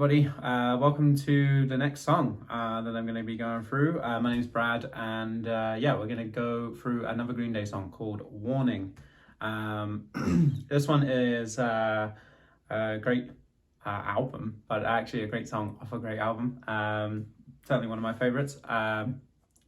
everybody, welcome to the next song that I'm going to be going through. My name's Brad, and yeah, we're going to go through another Green Day song called Warning. This one is a great album, but actually a great song off a great album. Certainly one of my favorites.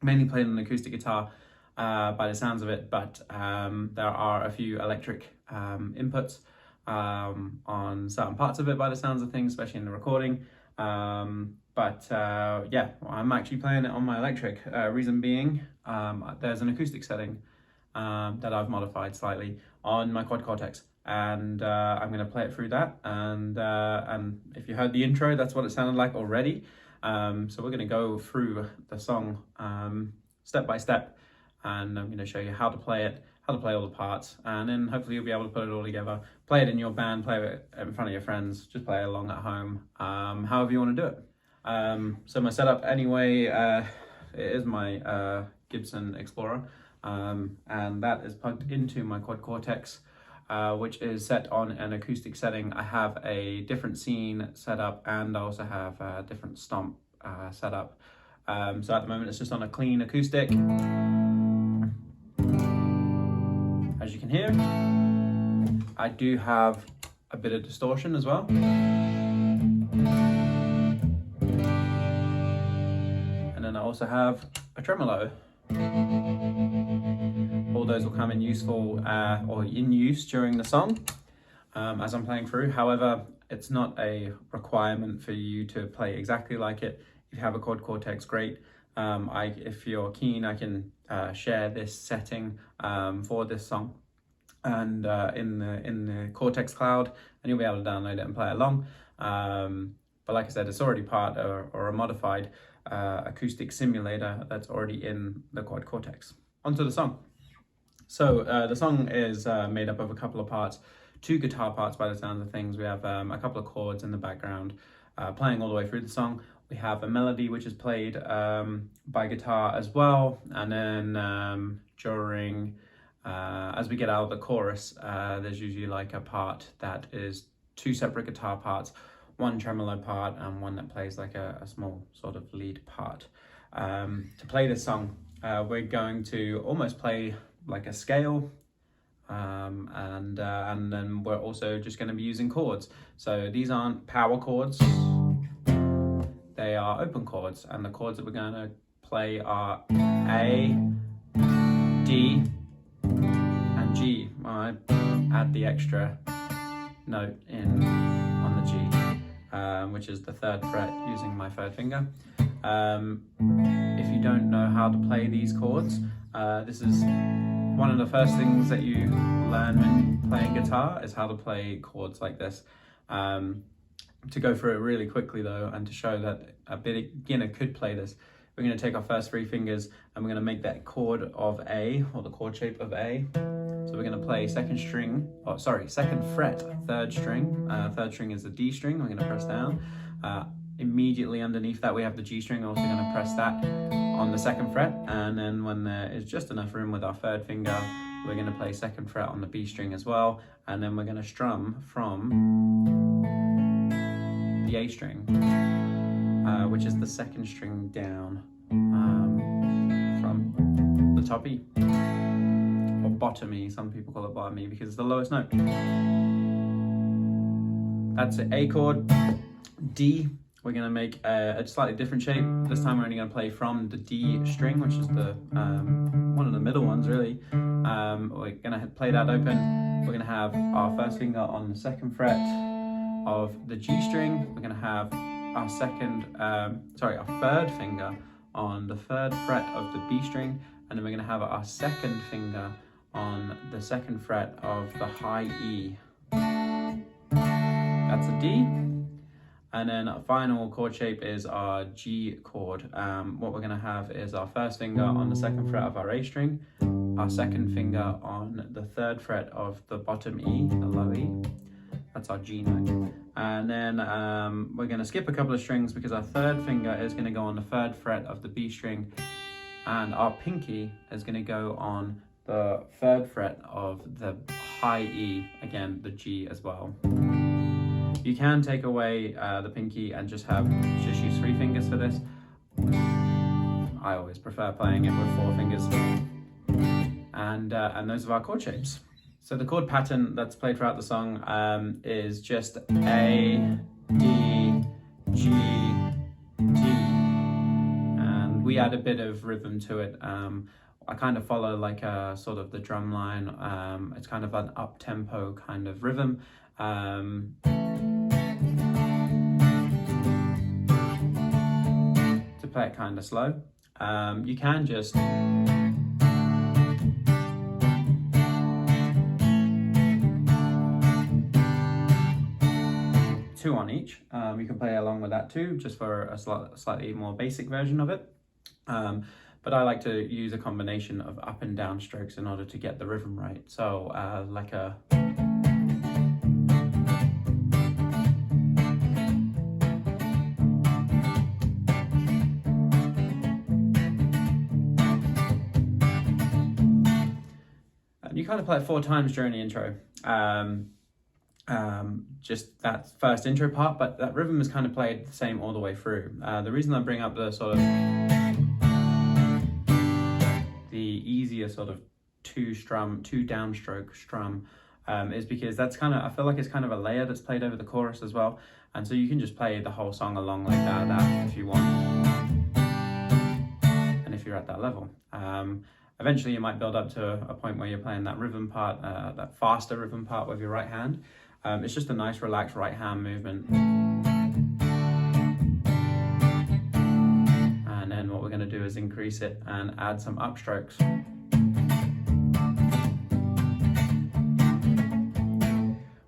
Mainly played on acoustic guitar by the sounds of it, but there are a few electric inputs on certain parts of it by the sounds of things, especially in the recording. Yeah, I'm actually playing it on my electric. Reason being, there's an acoustic setting that I've modified slightly on my Quad Cortex, and I'm going to play it through that. And if you heard the intro, that's what it sounded like already. So we're going to go through the song step by step, and I'm going to show you how to play it, how to play all the parts, and then hopefully you'll be able to put it all together, play it in your band, play it in front of your friends, just play along at home, however you want to do it. So my setup anyway, it is my Gibson Explorer, and that is plugged into my Quad Cortex, which is set on an acoustic setting. I have a different scene set up, and I also have a different stomp set up. So at the moment it's just on a clean acoustic. As you can hear, I do have a bit of distortion as well. And then I also have a tremolo. All those will come in useful or in use during the song as I'm playing through. However, it's not a requirement for you to play exactly like it. If you have a Chord Cortex, great. If you're keen, I can share this setting for this song and in the Cortex cloud, and you'll be able to download it and play along. But like I said, it's already part or a modified acoustic simulator that's already in the Quad Cortex. Onto the song. So the song is made up of a couple of parts, 2 guitar parts by the sounds of things. We have a couple of chords in the background playing all the way through the song. We have a melody which is played by guitar as well, and then during as we get out of the chorus, there's usually like a part that is 2 separate guitar parts, 1 tremolo part and 1 that plays like a small sort of lead part. To play this song, we're going to almost play like a scale, and then we're also just going to be using chords. So these aren't power chords, they are open chords, and the chords that we're going to play are A, D, and G. I add the extra note in on the G, which is the 3rd fret using my 3rd finger. If you don't know how to play these chords, this is one of the first things that you learn when playing guitar, is how to play chords like this. To go through it really quickly though, and to show that a beginner could play this, we're going to take our first 3 fingers and we're going to make that chord of A, or the chord shape of A. So we're going to play 2nd fret, 3rd string. 3rd string is the D string. We're going to press down. Immediately underneath that we have the G string. We're also going to press that on the 2nd fret, and then when there is just enough room with our 3rd finger, we're going to play 2nd fret on the B string as well, and then we're going to strum from the A string, which is the 2nd string down from the top E, or bottom E. Some people call it bottom E because it's the lowest note. That's an A chord. D, we're going to make a slightly different shape. This time we're only going to play from the D string, which is the one of the middle ones really. We're going to play that open. We're going to have our 1st finger on the 2nd fret of the G string. We're going to have our 3rd finger on the 3rd fret of the B string, and then we're going to have our 2nd finger on the 2nd fret of the high E. That's a D. And then our final chord shape is our G chord. What we're going to have is our 1st finger on the 2nd fret of our A string, our 2nd finger on the 3rd fret of the bottom E, the low E. That's our G note. And then we're going to skip a couple of strings because our 3rd finger is going to go on the 3rd fret of the B string, and our pinky is going to go on the 3rd fret of the high E, again the G as well. You can take away the pinky and just use 3 fingers for this. I always prefer playing it with 4 fingers. And those are our chord shapes. So the chord pattern that's played throughout the song is just A, D, G, D. And we add a bit of rhythm to it. I kind of follow like a sort of the drum line. It's kind of an up-tempo kind of rhythm. To play it kind of slow. You can just 2 on each. You can play along with that too, just for a slightly more basic version of it. But I like to use a combination of up and down strokes in order to get the rhythm right. So like a you kind of play it 4 times during the intro. Just that first intro part, but that rhythm is kind of played the same all the way through. The reason I bring up the sort of the easier sort of 2 downstroke strum is because that's kind of, I feel like it's kind of a layer that's played over the chorus as well, and so you can just play the whole song along like that if you want, and if you're at that level. Eventually you might build up to a point where you're playing that rhythm part, that faster rhythm part with your right hand. It's just a nice relaxed right hand movement. And then what we're going to do is increase it and add some upstrokes.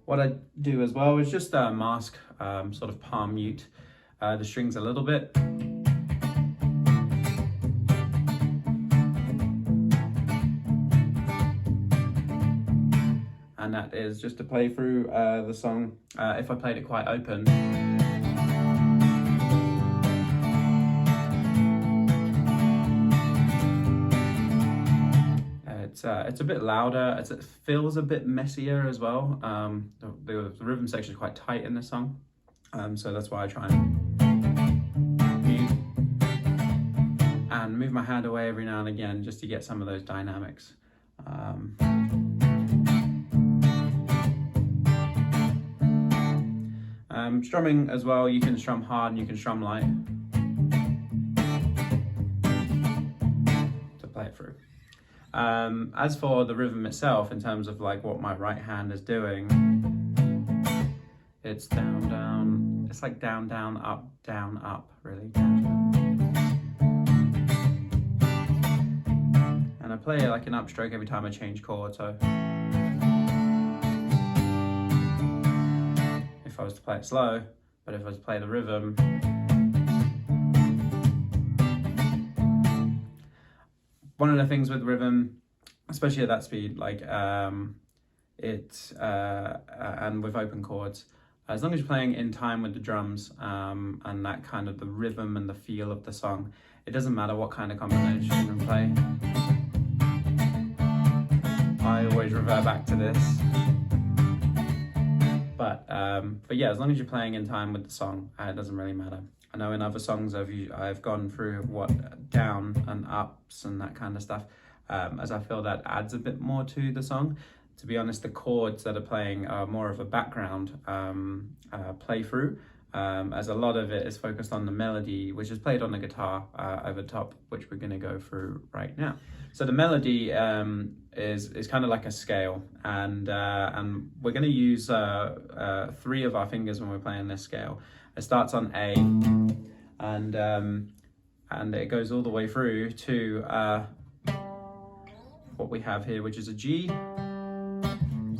What I do as well is just mask, sort of palm mute the strings a little bit. And that is just to play through the song. If I played it quite open, it's a bit louder. It feels a bit messier as well. The rhythm section is quite tight in this song, so that's why I try and move my hand away every now and again just to get some of those dynamics. Strumming as well, you can strum hard and you can strum light to play it through. As for the rhythm itself, in terms of like what my right hand is doing, it's down, down, it's like down, down, up, really. And I play like an upstroke every time I change chord, so if I was to play it slow, but if I was to play the rhythm, one of the things with rhythm, especially at that speed, like and with open chords, as long as you're playing in time with the drums and that kind of the rhythm and the feel of the song, it doesn't matter what kind of combination you play. I always revert back to this. But yeah, as long as you're playing in time with the song, it doesn't really matter. I know in other songs I've gone through down and ups and that kind of stuff, as I feel that adds a bit more to the song. To be honest, the chords that are playing are more of a background playthrough, as a lot of it is focused on the melody, which is played on the guitar over top, which we're going to go through right now. So the melody is kind of like a scale, and we're going to use 3 of our fingers when we're playing this scale. It starts on A, and it goes all the way through to what we have here, which is a G.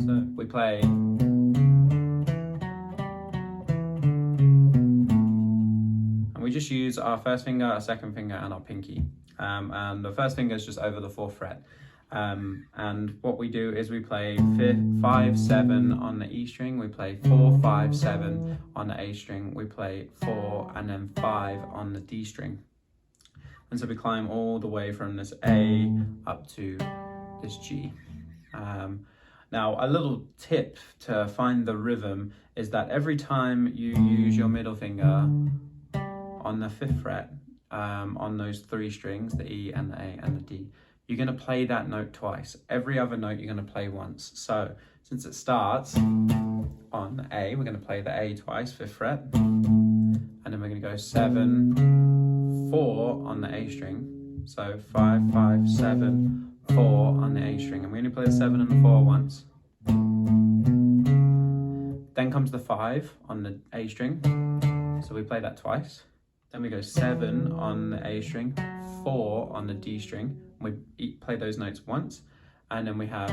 So we play, and we just use our first finger, our second finger, and our pinky. And the first finger is just over the 4th fret. And what we do is we play 5, 7 on the E string, we play 4, 5, 7 on the A string, we play 4 and then 5 on the D string. And so we climb all the way from this A up to this G. Now, a little tip to find the rhythm is that every time you use your middle finger on the 5th fret, on those 3 strings, the E and the A and the D, you're going to play that note twice. Every other note you're going to play once. So since it starts on the A, we're going to play the A twice, 5th fret, and then we're going to go 7, 4 on the A string. So 5, 5, 7, 4 on the A string, and we only play the 7 and the 4 once. Then comes the 5 on the A string, so we play that twice. Then we go 7 on the A string, 4 on the D string. We play those notes once, and then we have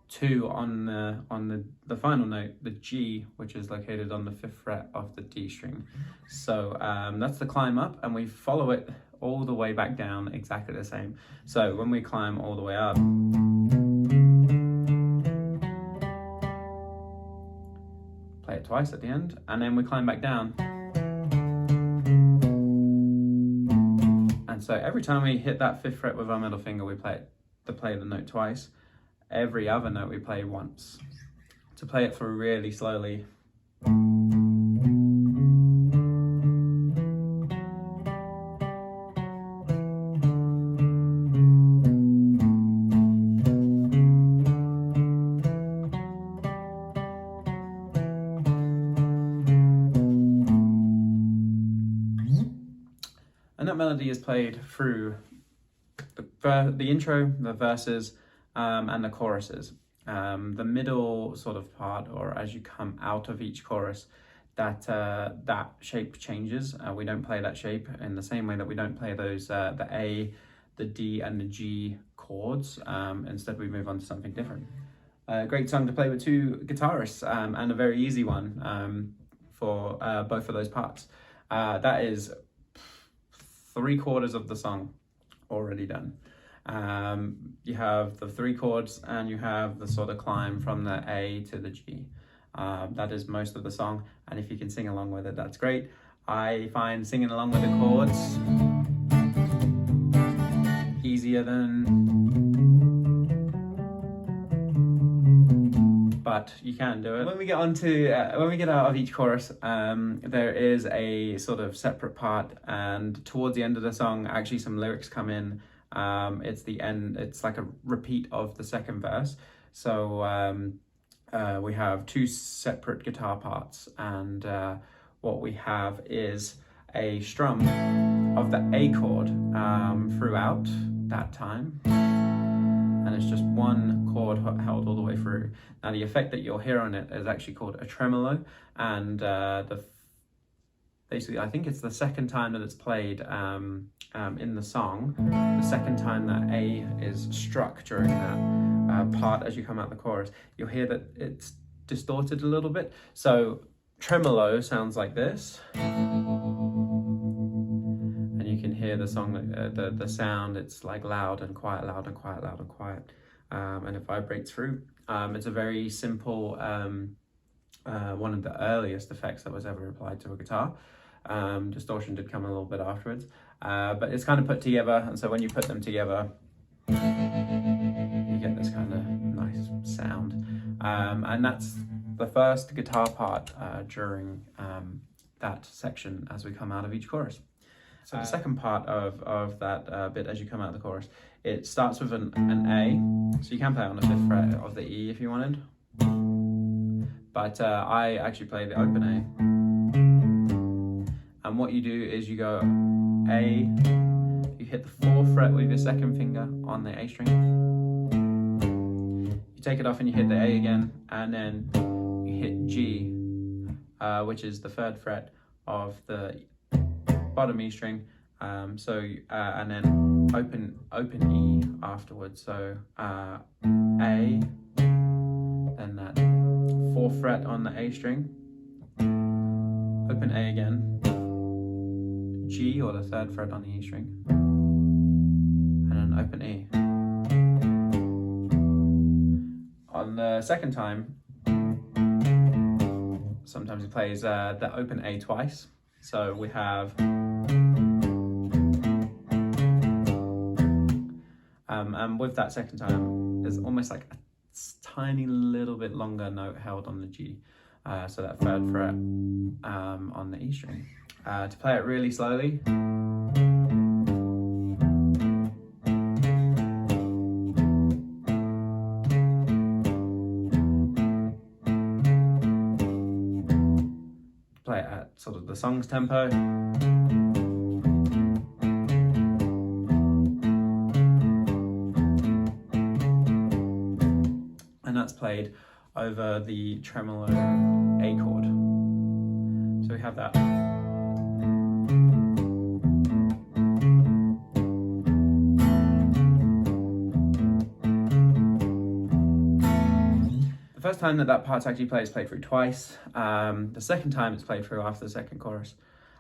2 on the final note, the G, which is located on the 5th fret of the D string. So that's the climb up, and we follow it all the way back down exactly the same. So when we climb all the way up, play it twice at the end, and then we climb back down. And so every time we hit that 5th fret with our middle finger, we play the note twice. Every other note we play once. To play it through really slowly. And that melody is played through the intro, the verses, and the choruses. The middle sort of part, or as you come out of each chorus, that shape changes. We don't play that shape in the same way that we don't play those the A, the D, and the G chords. Instead, we move on to something different. A great song to play with 2 guitarists, and a very easy one for both of those parts. That is 3/4 of the song already done. You have the 3 chords, and you have the sort of climb from the A to the G. That is most of the song, and if you can sing along with it, that's great. I find singing along with the chords easier but you can do it. When we get out of each chorus, there is a sort of separate part, and towards the end of the song, actually some lyrics come in. It's the end. It's like a repeat of the 2nd verse. So we have 2 separate guitar parts, and what we have is a strum of the A chord throughout that time, and it's just 1 chord held all the way through. Now the effect that you'll hear on it is actually called a tremolo, and basically I think it's the 2nd time that it's played in the song, the 2nd time that A is struck during that part as you come out the chorus. You'll hear that it's distorted a little bit. So tremolo sounds like this, and you can hear the song, the sound. It's like loud and quiet, loud and quiet, loud and quiet, and it vibrates through. It's a very simple, one of the earliest effects that was ever applied to a guitar. Distortion did come a little bit afterwards, but it's kind of put together, and so when you put them together, you get this kind of nice sound. And that's the first guitar part during that section as we come out of each chorus. So the second part of that bit as you come out of the chorus, it starts with an A, so you can play it on the 5th fret of the E if you wanted, but I actually play the open A. And what you do is you go A, you hit the 4th fret with your 2nd finger on the A string, you take it off and you hit the A again, and then you hit G, which is the 3rd fret of the bottom E string, and then open E afterwards, so A, then that 4th fret on the A string, open A again, G, or the 3rd fret on the E string, and then open E. On the 2nd time, sometimes he plays the open A twice. So we have and with that 2nd time, there's almost like a tiny little bit longer note held on the G. So that 3rd fret on the E string. To play it really slowly, play it at sort of the song's tempo. And that's played over the tremolo A chord. So we have that. The first time that part's actually played is played through twice. The second time it's played through after the second chorus.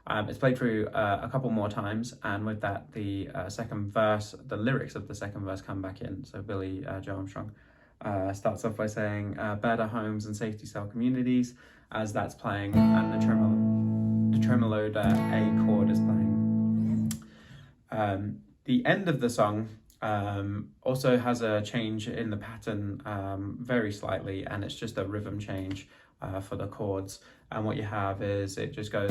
It's played through a couple more times, and with that the second verse, the lyrics of the second verse come back in. So Billy Joe Armstrong starts off by saying better homes and safety cell communities, as that's playing, and the tremoloed A chord is playing. The end of the song also has a change in the pattern very slightly, and it's just a rhythm change for the chords, and what you have is it just goes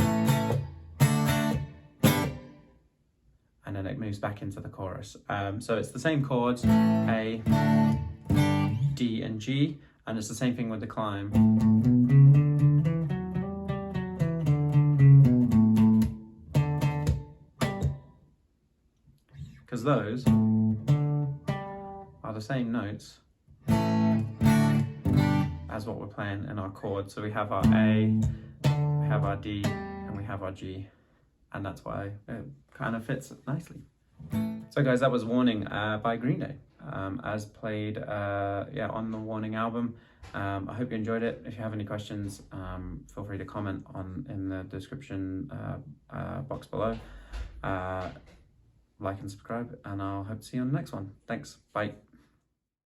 and then it moves back into the chorus. So it's the same chords, A, D and G, and it's the same thing with the climb. Because those are the same notes as what we're playing in our chords. So we have our A, we have our D, and we have our G, and that's why it kind of fits nicely. So guys, that was Warning by Green Day, as played on the Warning album. I hope you enjoyed it. If you have any questions, feel free to comment in the description box below. Like and subscribe, and I'll hope to see you on the next one. Thanks, bye.